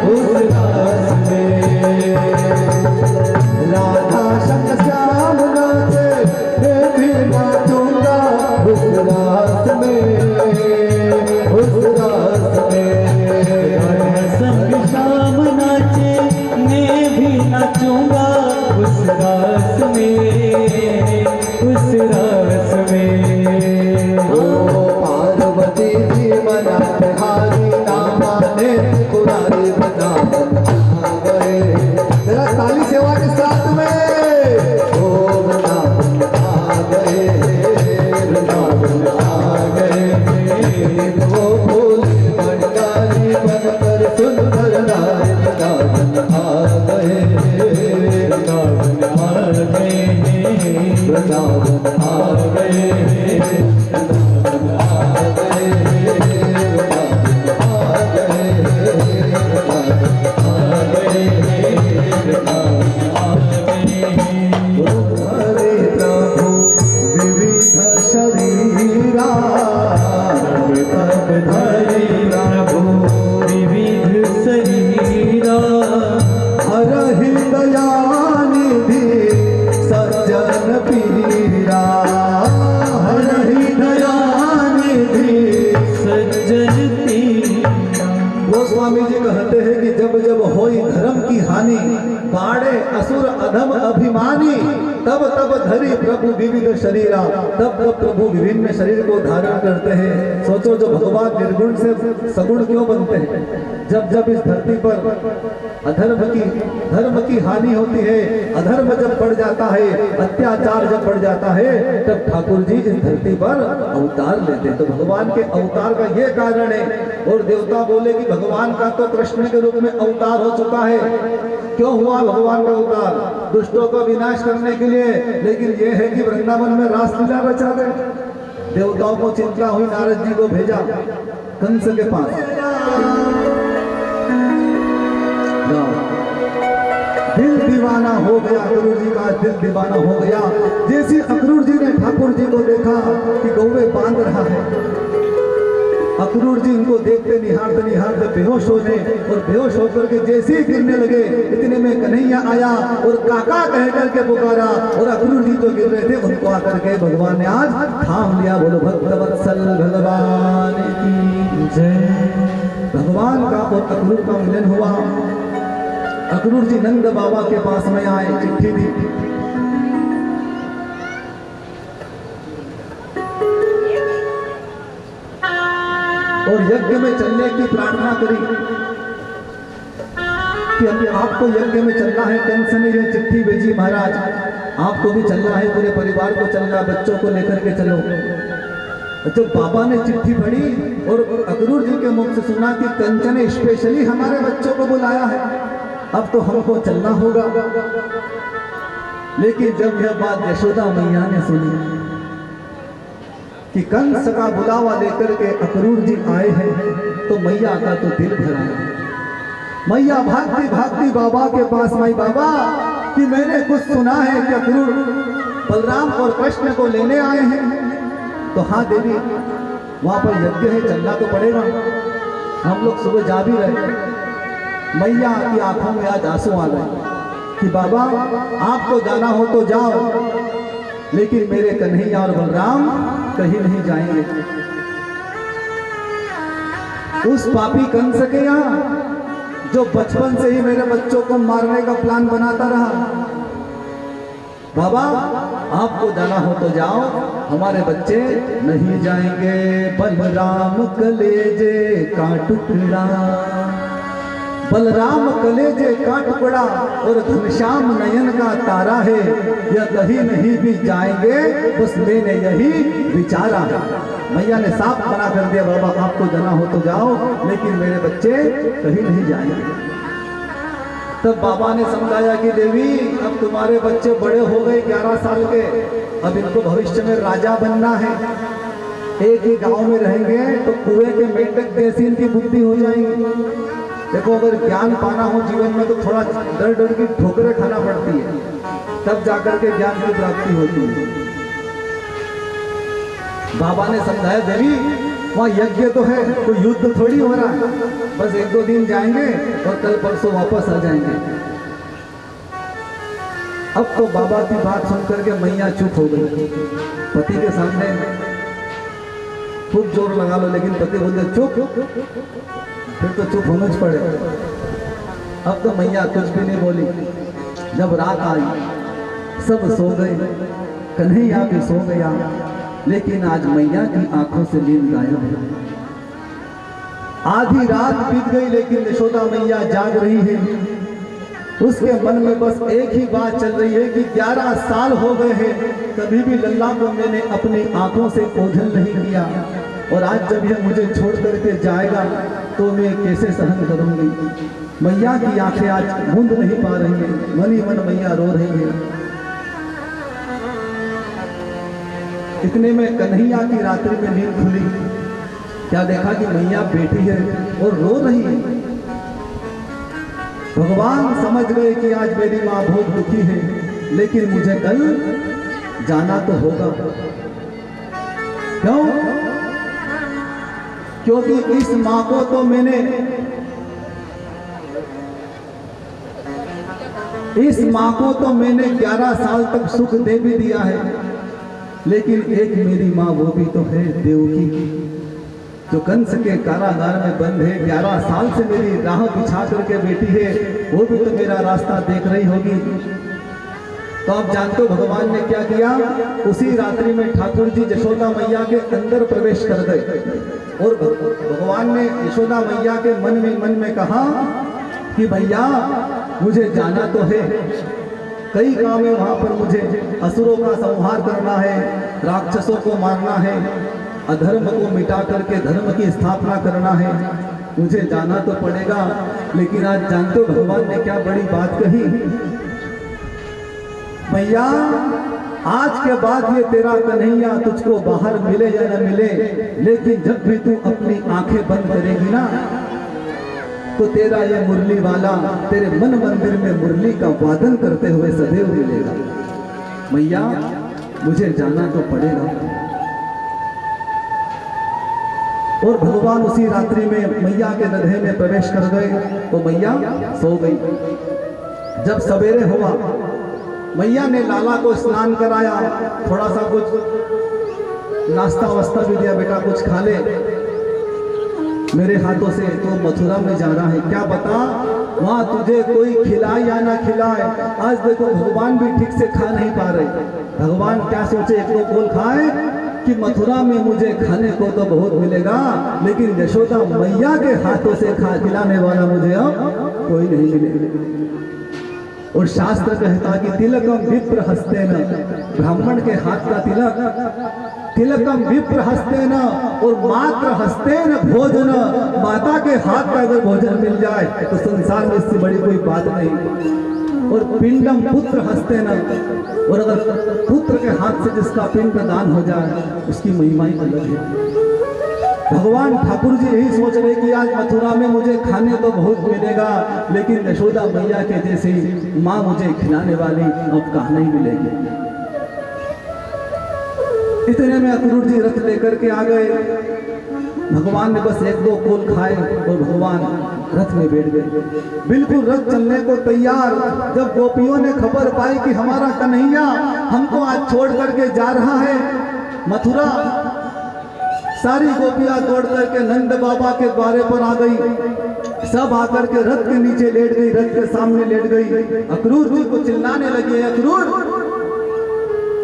उस रात में। राधा शक श्याम नाचे मैं भी नाचूंगा उस रात में, उस रात में। है कि जब जब होई धर्म की हानि, बाड़े असुर अधम अभिमानी, तब तब धरी प्रभु विविध शरीरा, तब तब प्रभु विभिन्न शरीर को धारण करते हैं। सोचो, जो भगवान निर्गुण से सगुण क्यों बनते हैं? जब जब इस धरती पर धर्म की हानि होती है, अधर्म जब बढ़ जाता है, अत्याचार जब बढ़ जाता है, तब ठाकुर जी इस धरती पर अवतार लेते हैं। तो भगवान के अवतार का ये कारण है। और देवता बोले कि भगवान का तो कृष्ण के रूप में अवतार हो चुका है। क्यों हुआ भगवान का अवतार? दुष्टों का विनाश करने के लिए। लेकिन ये है कि वृंदावन में रासलीला रचा दे। देवताओं को चिंता हुई, नारद जी को भेजा कंस के पास। दिल दीवाना हो गया, अक्रूर जी का दिल दीवाना हो गया। जैसे अक्रूर जी ने ठाकुर जी को देखा कि गौवे बांध रहा है, अक्रूर जी उनको देखते निहारते निहारते बेहोश हो गए। और बेहोश होकर के जैसे ही गिरने लगे, इतने में कन्हैया आया और काका कह करके पुकारा। और अक्रूर जी जो गिर रहे थे उनको आकर के भगवान ने आज थाम लिया। बोलो भक्त वत्सल भगवान की जय। भगवान का और अक्रूर का मिलन हुआ। अक्रूर जी नंद बाबा के पास में आए, चिट्ठी दी। और यज्ञ में चलने की प्रार्थना करी कि अभी आपको यज्ञ में चलना है। कंस ने यह चिट्ठी भेजी, महाराज आपको भी चलना है, पूरे परिवार को चलना, बच्चों को लेकर के चलो। जब बाबा ने चिट्ठी पढ़ी और अक्रूर जी के मुख से सुना कि कंस ने स्पेशली हमारे बच्चों को बुलाया है, अब तो हमको चलना होगा। लेकिन जब यह बात यशोदा मैया ने सुनी कि कंस का बुलावा लेकर के अक्रूर जी आए हैं, तो मैया का तो दिल भर आया। मैया भागती भागती बाबा के पास आई, बाबा कि मैंने कुछ सुना है कि अक्रूर बलराम और कृष्ण को लेने आए हैं। तो हाँ देवी, वहां पर यज्ञ है, चलना तो पड़ेगा। हम लोग सुबह जा भी रहे। मैया की आंखों में आज आंसू आ गए कि बाबा आपको जाना हो तो जाओ, लेकिन मेरे कन्हैया और बलराम कहीं नहीं जाएंगे। उस पापी कंस के यहाँ जो बचपन से ही मेरे बच्चों को मारने का प्लान बनाता रहा, बाबा आपको जाना हो तो जाओ, हमारे बच्चे नहीं जाएंगे। बलराम कलेजे का टुकड़ा, बलराम कलेजे का टुकड़ा और घनश्याम नयन का तारा है, यह कहीं नहीं भी जाएंगे, बस मैंने यही विचारा। मैया ने साफ मना कर दिया, बाबा आपको जाना हो तो जाओ, लेकिन मेरे बच्चे कहीं नहीं जाएंगे। तब बाबा ने समझाया कि देवी अब तुम्हारे बच्चे बड़े हो गए, 11 साल के, अब इनको भविष्य में राजा बनना है। एक ही गांव में रहेंगे तो कुएं के मेंढक जैसी इनकी बुद्धि हो जाएगी। देखो, अगर ज्ञान पाना हो जीवन में तो थोड़ा डर डर की ठोकरें खाना पड़ती है, तब जाकर के ज्ञान की प्राप्ति होती है। बाबा ने समझाया, देवी वहाँ यज्ञ तो है, कोई युद्ध थोड़ी हो रहा है, बस 1-2 दिन जाएंगे और कल परसों वापस आ जाएंगे। अब तो बाबा की बात सुनकर के मैया चुप हो गई। पति के सामने खूब जोर लगा लो, लेकिन पति बोलते चुप, फिर तो चुप होना ही पड़े। अब तो मैया कुछ भी नहीं बोली। जब रात आई, सब सो गए, कन्हैया भी सो गया, लेकिन आज मैया की आंखों से नींद गायब है। आधी रात बीत गई, लेकिन यशोदा मैया जाग रही है। उसके मन में बस एक ही बात चल रही है कि 11 साल हो गए हैं, कभी भी लल्ला को मैंने अपनी आंखों से ओझल नहीं किया, और आज जब यह मुझे छोड़ करके जाएगा तो मैं कैसे सहन करूंगी। मैया की आंखें आज बूंद नहीं पा रही हैं, मन ही मन मैया रो रही है। इतने में कन्हैया की रात्रि में नींद खुली। क्या देखा कि मैया बैठी है और रो रही है। भगवान समझ गए कि आज मेरी माँ बहुत दुखी है, लेकिन मुझे कल जाना तो होगा। क्यों? क्योंकि इस माँ को तो मैंने इस माँ को तो मैंने 11 साल तक सुख दे भी दिया है, लेकिन एक मेरी माँ वो भी तो है देवकी की। जो कंस के कारागार में बंद है, 11 साल से मेरी राह बिछा करके बैठी है, वो भी तो मेरा रास्ता देख रही होगी। तो आप जानते हो भगवान ने क्या किया? उसी रात्रि में ठाकुर जी यशोदा मैया के अंदर प्रवेश कर गए और भगवान ने यशोदा मैया के मन में कहा कि भैया मुझे जाना तो है, कई काम है वहां पर, मुझे असुरों का संहार करना है, राक्षसों को मारना है, अधर्म को मिटा करके धर्म की स्थापना करना है, मुझे जाना तो पड़ेगा। लेकिन आज जानते हो भगवान ने क्या बड़ी बात कही? भैया आज के बाद ये तेरा कन्हैया तुझको बाहर मिले या न मिले, लेकिन जब भी तू अपनी आंखें बंद करेगी ना, तो तेरा ये मुरली वाला तेरे मन मंदिर में मुरली का वादन करते हुए सदैव मिलेगा। मैया मुझे जाना तो पड़ेगा। और भगवान उसी रात्रि में मैया के नन्हे में प्रवेश कर गए तो मैया सो गई। जब सवेरे हुआ, मैया ने लाला को स्नान कराया, थोड़ा सा कुछ नाश्ता वास्ता भी दिया, बेटा कुछ खा ले मेरे हाथों से, तो मथुरा में जा रहा है, क्या बता वहां तुझे कोई खिलाए या ना खिलाए। आज देखो भगवान भी ठीक से खा नहीं पा रहे। भगवान क्या सोचे, एक दो गोल खाए कि मथुरा में मुझे खाने को तो बहुत मिलेगा, लेकिन यशोदा मैया के हाथों से खिलाने वाला मुझे अब कोई नहीं मिलेगा। और शास्त्र कहता कि तिलकम विप्र हस्तेन, ब्राह्मण के हाथ का तिलक, तिलकम विप्र हस्तेन, और मात्र हस्तेन भोजन, माता के हाथ का अगर भोजन मिल जाए तो संसार में इससे बड़ी कोई बात नहीं। और पिंडम पुत्र हस्तेन, और अगर पुत्र के हाथ से जिसका पिंड दान हो जाए उसकी महिमा ही अलग है। भगवान ठाकुर जी यही सोच रहे कि आज मथुरा में मुझे खाने तो बहुत मिलेगा, लेकिन यशोदा मैया के जैसी माँ मुझे खिलाने वाली अब कहाँ नहीं मिलेगी। इतने में अक्रूर जी रथ लेकर के आ गए। भगवान ने बस एक दो कोल खाए और भगवान रथ में बैठ गए, बिल्कुल रथ चलने को तैयार। जब गोपियों ने खबर पाई कि हमारा कन्हैया हमको आज छोड़ करके जा रहा है मथुरा, सारी गोपियां दौड़ करके नंद बाबा के द्वारे पर आ गई। सब आकर के रथ के नीचे लेट गई, रथ के सामने लेट गई। अक्रूर जी को चिल्लाने लगी, अक्रूर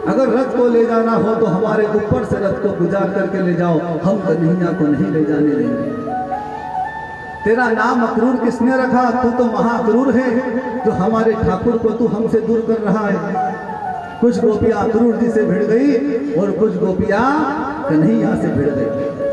अगर रथ को ले जाना हो तो हमारे ऊपर से रथ को गुजार करके ले जाओ, हम कन्हैया को नहीं ले जाने देंगे। तेरा नाम अक्रूर किसने रखा? तू तो महाक्रूर है, जो हमारे ठाकुर को तू हमसे दूर कर रहा है। कुछ गोपियां अक्रूर जी से भिड़ गई और कुछ गोपियां कन्हैया से भिड़ गई।